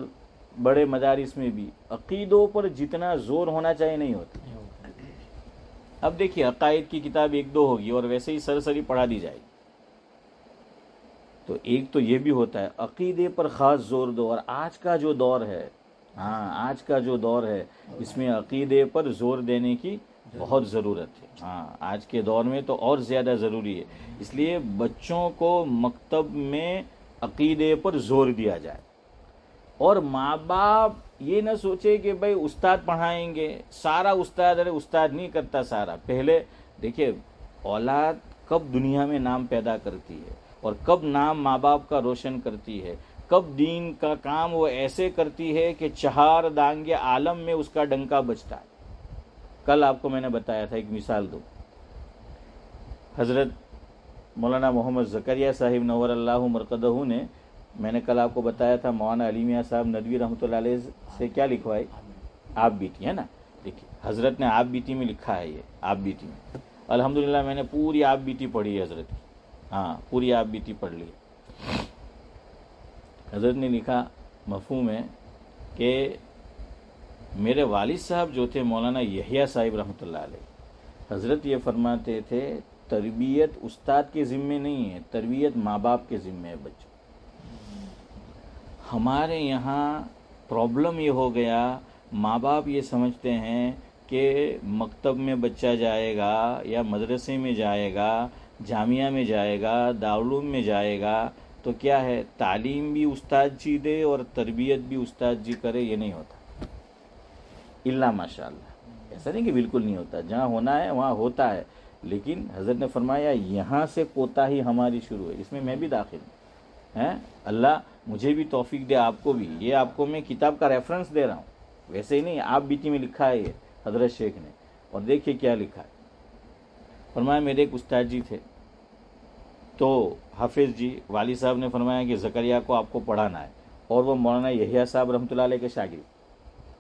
بڑے مدارس میں بھی، عقیدوں پر جتنا زور ہونا چاہیے نہیں ہوتا. اب دیکھیے عقائد کی کتاب ایک دو ہوگی اور ویسے ہی سرسری پڑھا دی جائے گی. تو ایک تو یہ بھی ہوتا ہے عقیدے پر خاص زور دو. اور آج کا جو دور ہے، آج کا جو دور ہے اس میں عقیدے پر زور دینے کی بہت ضرورت ہے. آج کے دور میں تو اور زیادہ ضروری ہے. اس لیے بچوں کو مکتب میں عقیدے پر زور دیا جائے. اور ماں باپ یہ نہ سوچے کہ بھائی استاد پڑھائیں گے، سارا استاد، ارے استاد نہیں کرتا سارا. پہلے دیکھیے اولاد کب دنیا میں نام پیدا کرتی ہے اور کب نام ماں باپ کا روشن کرتی ہے، کب دین کا کام وہ ایسے کرتی ہے کہ چہار دانگ عالم میں اس کا ڈنکا بجتا ہے. کل آپ کو میں نے بتایا تھا، ایک مثال دو. حضرت مولانا محمد زکریا صاحب نور اللہ مرقدہ نے، میں نے کل آپ کو بتایا تھا مولانا علی میاں صاحب ندوی رحمۃ اللہ علیہ سے کیا لکھوائی؟ آپ بیٹی ہے نا. دیکھیے حضرت نے آپ بیٹی میں لکھا ہے، یہ آپ بیٹی میں الحمدللہ میں نے پوری آپ بیٹی پڑھی ہے حضرت کی. پوری آپ بیٹی پڑھ لی. حضرت نے لکھا مفہوم ہے کہ میرے والد صاحب جو تھے مولانا یحییٰ صاحب رحمۃ اللہ علیہ، حضرت یہ فرماتے تھے تربیت استاد کے ذمے نہیں ہے، تربیت ماں باپ کے ذمے ہے بچوں. ہمارے یہاں پرابلم یہ ہو گیا، ماں باپ یہ سمجھتے ہیں کہ مکتب میں بچہ جائے گا یا مدرسے میں جائے گا، جامعہ میں جائے گا، دارالعلوم میں جائے گا تو کیا ہے، تعلیم بھی استاد جی دے اور تربیت بھی استاد جی کرے. یہ نہیں ہوتا الا ماشاء اللہ. ایسا نہیں کہ بالکل نہیں ہوتا، جہاں ہونا ہے وہاں ہوتا ہے، لیکن حضرت نے فرمایا یہاں سے کوتاہی ہماری شروع ہے. اس میں بھی داخل ہوں. اللہ مجھے بھی توفیق دے، آپ کو بھی. یہ آپ کو میں کتاب کا ریفرنس دے رہا ہوں، ویسے ہی نہیں. آپ بیٹی میں لکھا ہے یہ حضرت شیخ نے، اور دیکھیے کیا لکھا ہے. فرمایا میرے ایک استاد جی تھے، تو حافظ جی والد صاحب نے فرمایا کہ زکریا کو آپ کو پڑھانا ہے، اور وہ مولانا یحییٰ صاحب رحمۃ اللہ علیہ کے شاگرد.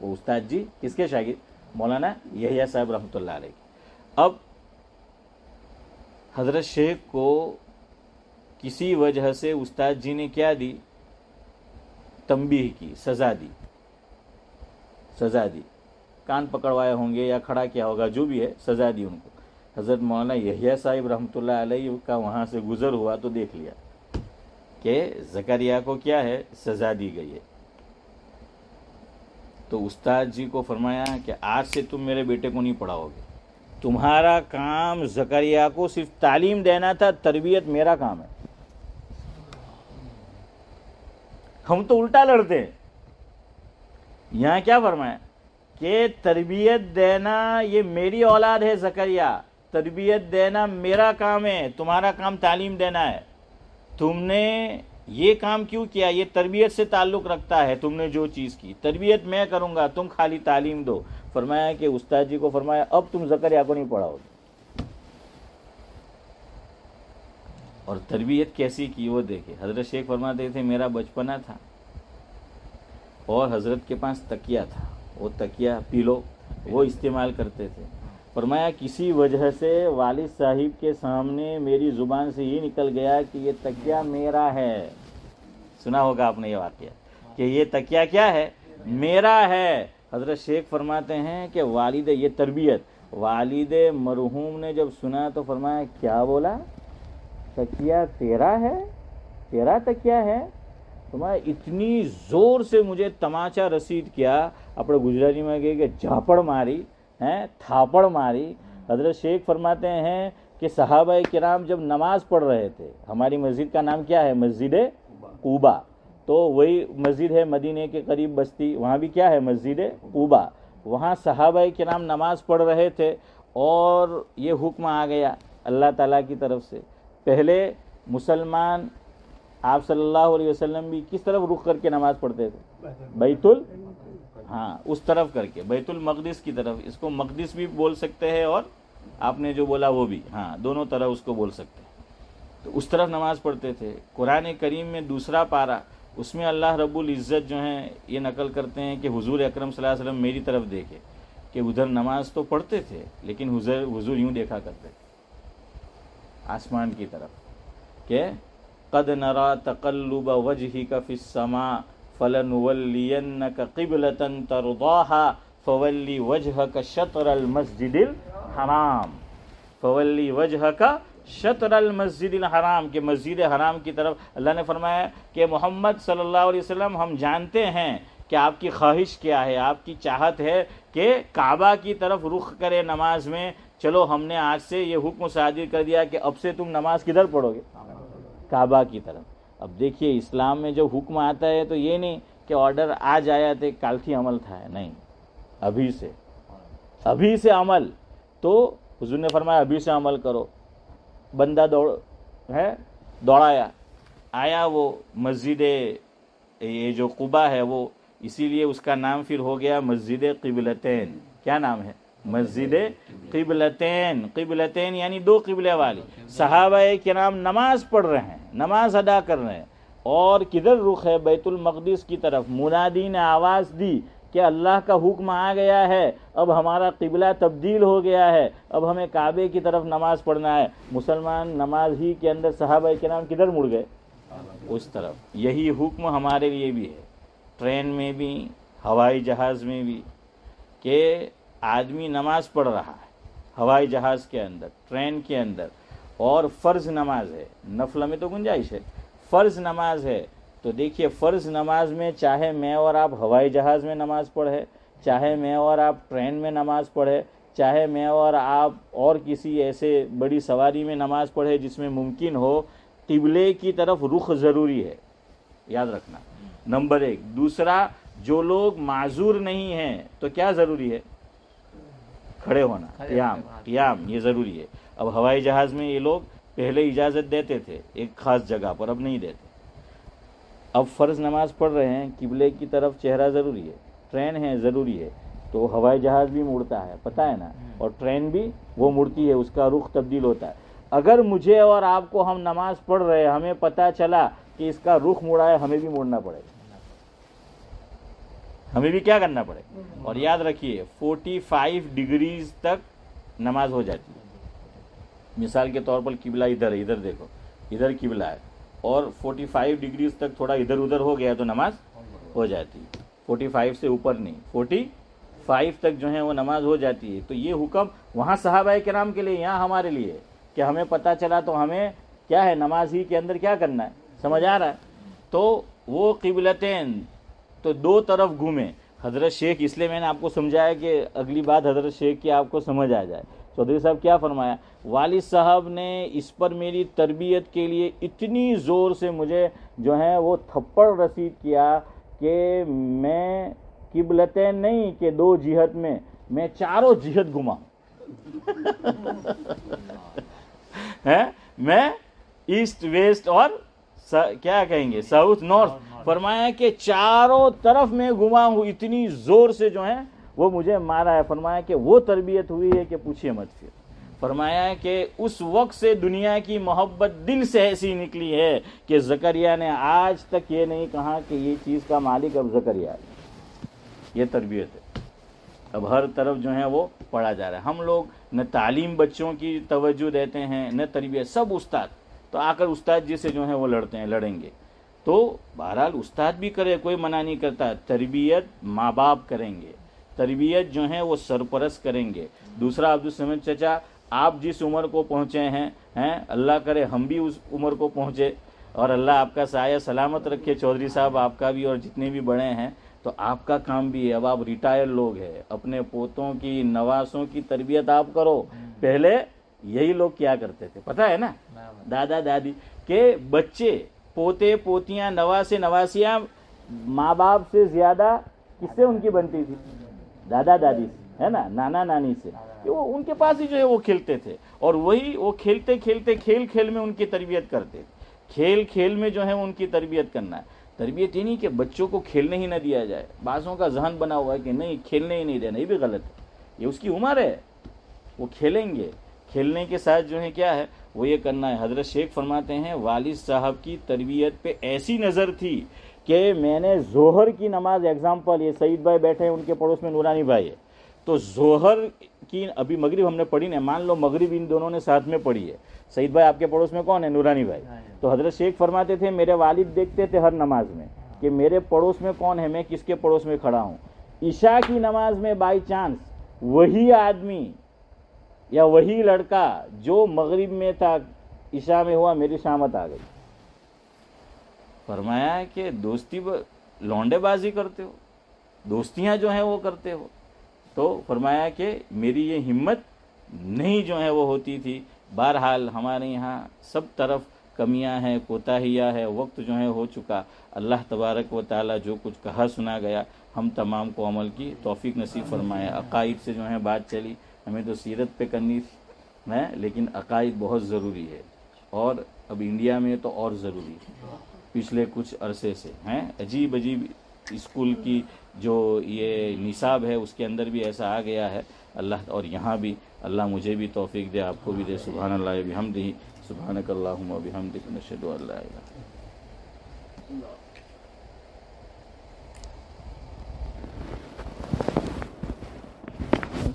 وہ استاد جی کس کے شاگرد؟ مولانا یحییٰ صاحب رحمۃ اللہ علیہ. اب حضرت شیخ کو کسی وجہ سے استاد جی نے کیا دی؟ تنبیہ کی، سزا دی. کان پکڑوائے ہوں گے یا کھڑا کیا ہوگا، جو بھی ہے سزا دی ان کو. حضرت مولانا یحییٰ صاحب رحمۃ اللہ علیہ کا وہاں سے گزر ہوا تو دیکھ لیا کہ زکریا کو کیا ہے، سزا دی گئی ہے. تو استاد جی کو فرمایا کہ آج سے تم میرے بیٹے کو نہیں پڑھاؤ گے، تمہارا کام زکریا کو صرف تعلیم دینا تھا، تربیت میرا کام ہے. ہم تو الٹا لڑتے ہیں. یہاں کیا فرمایا کہ تربیت دینا یہ میری اولاد ہے زکریا، تربیت دینا میرا کام ہے، تمہارا کام تعلیم دینا ہے. تم نے یہ کام کیوں کیا؟ یہ تربیت سے تعلق رکھتا ہے. تم نے جو چیز کی تربیت میں کروں گا، تم خالی تعلیم دو. فرمایا کہ استاد جی کو فرمایا اب تم زکریا کو نہیں پڑھاؤ. اور تربیت کیسی کی وہ دیکھے. حضرت شیخ فرماتے تھے میرا بچپنا تھا اور حضرت کے پاس تکیہ تھا، وہ تکیہ پیلو وہ استعمال کرتے تھے. فرمایا کسی وجہ سے والد صاحب کے سامنے میری زبان سے یہ نکل گیا کہ یہ تکیہ میرا ہے. سنا ہوگا آپ نے یہ واقعہ کہ یہ تکیہ کیا ہے؟ میرا ہے. حضرت شیخ فرماتے ہیں کہ والد، یہ تربیت، والد مرحوم نے جب سنا تو فرمایا کیا بولا؟ تکیہ تیرا ہے؟ تیرا تکیہ ہے؟ فرمایا اتنی زور سے مجھے تماچا رسید کیا، اپنے گجراتی میں کہے کہ جھاپڑ ماری ہیں، تھاپڑ ماری. حضرت شیخ فرماتے ہیں کہ صحابہ کرام جب نماز پڑھ رہے تھے، ہماری مسجد کا نام کیا ہے؟ مسجد قباء. تو وہی مسجد ہے مدینے کے قریب بستی، وہاں بھی کیا ہے؟ مسجد قباء. وہاں صحابہ کرام نماز پڑھ رہے تھے اور یہ حکم آ گیا اللہ تعالیٰ کی طرف سے. پہلے مسلمان آپ صلی اللہ علیہ وسلم بھی کس طرف رخ کر کے نماز پڑھتے تھے؟ اس طرف کر کے، بیت المقدس کی طرف. اس کو مقدس بھی بول سکتے ہیں اور آپ نے جو بولا وہ بھی، دونوں طرح اس کو بول سکتے ہیں. تو اس طرف نماز پڑھتے تھے. قرآن کریم میں دوسرا پارہ، اس میں اللہ رب العزت جو ہیں یہ نقل کرتے ہیں کہ حضور اکرم صلی اللہ علیہ وسلم میری طرف دیکھے کہ ادھر نماز تو پڑھتے تھے لیکن حضور یوں دیکھا کرتے تھے آسمان کی طرف کہ قد نرا تقلب وجهك في السماء فلنولينك قبلة ترضاها فولي وجهك شطر المسجد الحرام. فولي وجهك شطر المسجد الحرام، کہ مسجد حرام کی طرف. اللہ نے فرمایا کہ محمد صلی اللہ علیہ وسلم ہم جانتے ہیں کہ آپ کی خواہش کیا ہے، آپ کی چاہت ہے کہ کعبہ کی طرف رخ کرے نماز میں. چلو ہم نے آج سے یہ حکم صادر کر دیا کہ اب سے تم نماز کدھر پڑھو گے؟ کعبہ کی طرف. اب دیکھیے اسلام میں جو حکم آتا ہے تو یہ نہیں کہ آرڈر آج آیا تھے کل تھی عمل تھا، نہیں، ابھی سے عمل. تو حضور نے فرمایا ابھی سے عمل کرو. بندہ دوڑایا آیا وہ مسجد یہ جو قباء ہے وہ، اسی لیے اس کا نام پھر ہو گیا مسجد قبلتین. کیا نام ہے؟ مسجد قبلتین. قبلتین یعنی دو قبلے والی. صحابہ کرام نماز پڑھ رہے ہیں، نماز ادا کر رہے ہیں اور کدھر رخ ہے؟ بیت المقدس کی طرف. منادی نے آواز دی کہ اللہ کا حکم آ گیا ہے، اب ہمارا قبلہ تبدیل ہو گیا ہے، اب ہمیں کعبے کی طرف نماز پڑھنا ہے. مسلمان نماز ہی کے اندر صحابہ کرام کدھر مڑ گئے؟ اس طرف. یہی حکم ہمارے لیے بھی ہے، ٹرین میں بھی، ہوائی جہاز میں بھی، کہ آدمی نماز پڑھ رہا ہے ہوائی جہاز کے اندر، ٹرین کے اندر، اور فرض نماز ہے، نفل میں تو گنجائش ہے، فرض نماز ہے. تو دیکھیے فرض نماز میں چاہے میں اور آپ ہوائی جہاز میں نماز پڑھے، چاہے میں اور آپ ٹرین میں نماز پڑھے، چاہے میں اور آپ اور کسی ایسے بڑی سواری میں نماز پڑھے جس میں ممکن ہو، قبلے کی طرف رخ ضروری ہے، یاد رکھنا. نمبر 1. دوسرا، جو لوگ معذور نہیں ہیں تو کیا ضروری ہے؟ کھڑے ہونا، قیام یہ ضروری ہے. اب ہوائی جہاز میں یہ لوگ پہلے اجازت دیتے تھے ایک خاص جگہ پر، اب نہیں دیتے. اب فرض نماز پڑھ رہے ہیں، قبلے کی طرف چہرہ ضروری ہے، ٹرین ہے ضروری ہے، تو ہوائی جہاز بھی مڑتا ہے، پتہ ہے نا، اور ٹرین بھی وہ مڑتی ہے، اس کا رخ تبدیل ہوتا ہے. اگر مجھے اور آپ کو ہم نماز پڑھ رہے ہیں، ہمیں پتہ چلا کہ اس کا رخ مڑا ہے، ہمیں بھی مڑنا پڑے گا، ہمیں بھی کیا کرنا پڑے. اور یاد رکھیے 45 ڈگریز تک نماز ہو جاتی ہے. مثال کے طور پر قبلہ ادھر ہے، ادھر دیکھو، ادھر قبلہ ہے، اور 45 ڈگریز تک تھوڑا ادھر ادھر ہو گیا تو نماز ہو جاتی ہے. 45 سے اوپر نہیں، 5 تک جو ہے وہ نماز ہو جاتی ہے. تو یہ حکم وہاں صحابہ کرام کے لیے, یہاں ہمارے لیے, کہ ہمیں پتہ چلا تو ہمیں کیا ہے نماز ہی کے اندر کیا کرنا ہے, سمجھ آ رہا ہے. تو وہ قبلتین تو دو طرف گھومیں. حضرت شیخ, اس لیے میں نے آپ کو سمجھایا کہ اگلی بات حضرت شیخ کی آپ کو سمجھ آ جائے. چودھری صاحب کیا فرمایا, والد صاحب نے اس پر میری تربیت کے لیے اتنی زور سے مجھے جو ہے وہ تھپڑ رسید کیا کہ میں قبلتین نہیں کہ 2 جہت میں چاروں جہت گھما. میں ایسٹ ویسٹ اور کیا کہیں گے ساؤتھ نارتھ, فرمایا کہ چاروں طرف میں گھما ہوں, اتنی زور سے جو ہے وہ مجھے مارا ہے. فرمایا کہ وہ تربیت ہوئی ہے کہ پوچھئے مت پھر. فرمایا کہ اس وقت سے دنیا کی محبت دل سے ایسی نکلی ہے کہ زکریا نے آج تک یہ نہیں کہا کہ یہ چیز کا مالک اب زکریا ہے. یہ تربیت ہے. اب ہر طرف جو ہے وہ پڑھا جا رہا ہے. ہم لوگ نہ تعلیم بچوں کی توجہ دیتے ہیں نہ تربیت. سب استاد, تو آ کر استاد جی سے جو ہے وہ لڑیں گے. تو بہرحال استاد بھی کرے, کوئی منع نہیں کرتا. تربیت ماں باپ کریں گے, تربیت جو ہے وہ سرپرست کریں گے. دوسرا, عبدالصمد چچا, آپ جس عمر کو پہنچے ہیں اللہ کرے ہم بھی اس عمر کو پہنچے, اور اللہ آپ کا سایہ سلامت رکھے. چودھری صاحب آپ کا بھی اور جتنے بھی بڑے ہیں, تو آپ کا کام بھی ہے. اب آپ ریٹائر لوگ ہیں, اپنے پوتوں کی نواسوں کی تربیت آپ کرو. پہلے یہی لوگ کیا کرتے تھے پتہ ہے نا, دادا دادی کے بچے, پوتے پوتیاں, نواسے نواسیاں ماں باپ سے زیادہ کس سے ان کی بنتی تھی؟ دادا دادی سے, ہے نا, نانا نانی سے. وہ ان کے پاس ہی جو ہے وہ کھیلتے تھے, اور وہی وہ کھیلتے کھیلتے کھیل میں ان کی تربیت کرتے. کھیل میں جو ہے ان کی تربیت کرنا ہے. تربیت یہ نہیں کہ بچوں کو کھیلنے ہی نہ دیا جائے. بعضوں کا ذہن بنا ہوا ہے کہ نہیں کھیلنے ہی نہیں دینا, یہ بھی غلط ہے. یہ اس کی عمر ہے, وہ کھیلیں گے. کھیلنے کے ساتھ جو ہے کیا ہے وہ یہ کرنا ہے. حضرت شیخ فرماتے ہیں والد صاحب کی تربیت پہ ایسی نظر تھی کہ میں نے ظہر کی نماز, ایگزامپل, یہ سعید بھائی بیٹھے ہیں, ان کے پڑوس میں نورانی بھائی ہے, تو ظہر کی ابھی مغرب ہم نے پڑھی نہیں, مان لو مغرب ان دونوں نے ساتھ میں پڑھی ہے. سعید بھائی آپ کے پڑوس میں کون ہے؟ نورانی بھائی. تو حضرت شیخ فرماتے تھے میرے والد دیکھتے تھے ہر نماز میں کہ میرے پڑوس میں کون ہے, میں کس کے پڑوس میں کھڑا ہوں. عشاء کی نماز میں بائی چانس وہی آدمی یا وہی لڑکا جو مغرب میں تھا عشاء میں ہوا, میری شامت آ گئی. فرمایا کہ دوستی لونڈے بازی کرتے ہو, دوستیاں جو ہیں وہ کرتے ہو. تو فرمایا کہ میری یہ ہمت نہیں جو ہے وہ ہوتی تھی. بہرحال ہمارے یہاں سب طرف کمیاں ہیں, کوتاہیاں ہے, وقت جو ہے ہو چکا. اللہ تبارک و تعالی جو کچھ کہا سنا گیا ہم تمام کو عمل کی توفیق نصیب فرمائے. عقائد سے جو ہے بات چلی, ہمیں تو سیرت پہ کرنی ہے, لیکن عقائد بہت ضروری ہے, اور اب انڈیا میں تو اور ضروری ہے. پچھلے کچھ عرصے سے ہیں عجیب اسکول کی جو یہ نصاب ہے اس کے اندر بھی ایسا آ گیا ہے. اللہ, اور یہاں بھی اللہ مجھے بھی توفیق دے, آپ کو بھی دے. سبحان اللہ بحمدہ, سبحانک اللہم و بحمدک, نشہد ان لا الہ الا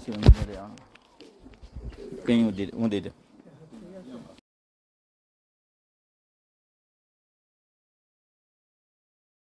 انت. کہیں وہ دے